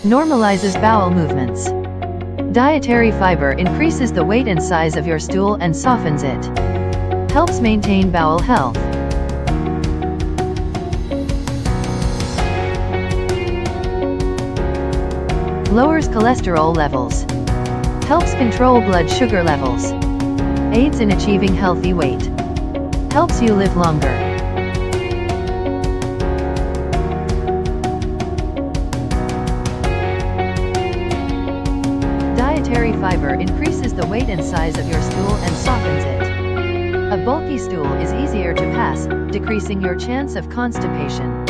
Normalizes bowel movements. Dietary fiber increases the weight and size of your stool and softens it. Helps maintain bowel health. Lowers cholesterol levels. Helps control blood sugar levels. Aids in achieving healthy weight. Helps you live longer. Dietary fiber increases the weight and size of your stool and softens it. A bulky stool is easier to pass, decreasing your chance of constipation.